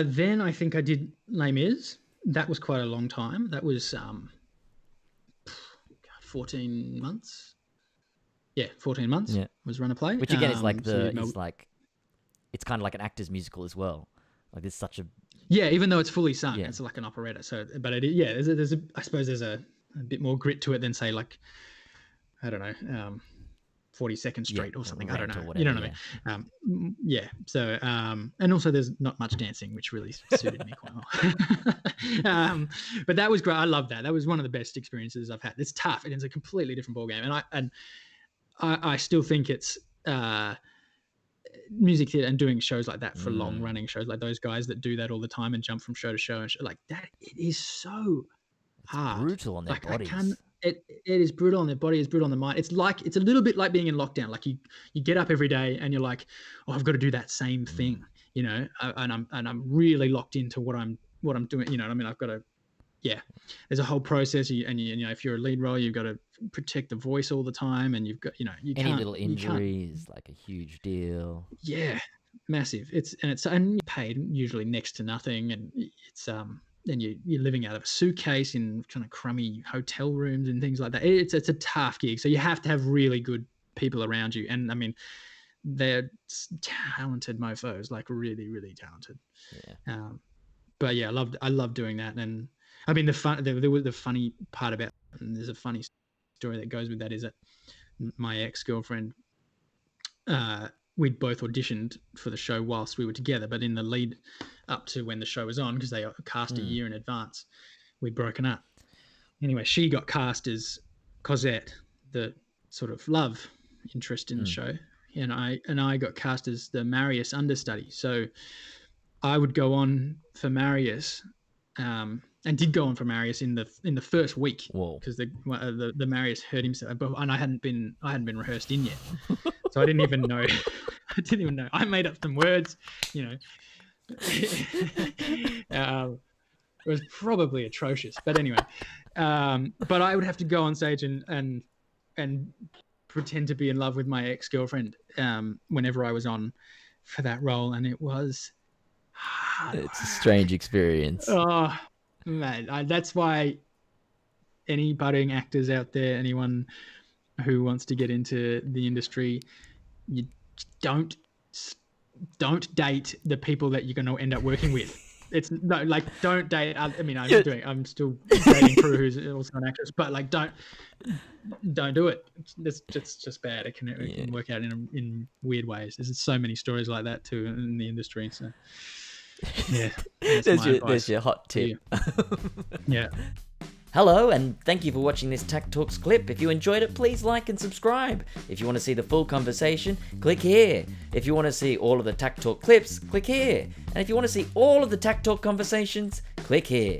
Then I think I did Neighbours. That was quite a long time. That was 14 months. Yeah, 14 months was Run a Play. Which again is like it's kind of like an actor's musical as well. Like there's such a... Yeah, even though it's fully sung, it's like an operetta. So, but I suppose there's a bit more grit to it than say like, I don't know, 42nd Street or something. I don't know. Whatever, you know what I mean? So, and also there's not much dancing, which really suited me quite well. But that was great. I love that. That was one of the best experiences I've had. It's tough. It's a completely different ballgame. And I still think it's music theatre and doing shows like that for long running shows, like those guys that do that all the time and jump from show to show and like that. It is so hard. Brutal on their bodies. It is brutal on their body. It's brutal on the mind. It's a little bit like being in lockdown. Like you get up every day and you're like, oh, I've got to do that same thing, you know, and I'm really locked into what I'm doing. You know what I mean? I've got to, there's a whole process. And you know, if you're a lead role, you've got to protect the voice all the time, and you've got, you know, any little injury is like a huge deal. Yeah, massive. And you're paid usually next to nothing, and it's and you're living out of a suitcase in kind of crummy hotel rooms and things like that. It's a tough gig. So you have to have really good people around you. And I mean, they're talented mofos, like really, really talented. Yeah. But yeah, I loved doing that. And I mean, the funny part about, and there's a funny story that goes with that, is that my ex-girlfriend, we'd both auditioned for the show whilst we were together, but in the lead up to when the show was on, because they cast a year in advance, we'd broken up. Anyway, she got cast as Cosette, the sort of love interest in the show, and I got cast as the Marius understudy. So I would go on for Marius, and did go on for Marius in the first week, because the Marius hurt himself, and I hadn't been rehearsed in yet, so I didn't even know. I made up some words, you know. It was probably atrocious, but anyway. But I would have to go on stage and pretend to be in love with my ex-girlfriend whenever I was on for that role, and it was hard. It's a strange experience. Oh man, that's why any budding actors out there, anyone who wants to get into the industry, you don't date the people that you're going to end up working with. It's no, like, don't date. I mean, I'm still dating Prue, who's also an actress, but like, don't do it. It's just bad. It can work out in weird ways. There's so many stories like that too in the industry. So yeah, there's your hot tip. Yeah. Hello, and thank you for watching this takTalks clip. If you enjoyed it, please like and subscribe. If you want to see the full conversation, click here. If you want to see all of the takTalk clips, click here. And if you want to see all of the takTalk conversations, click here.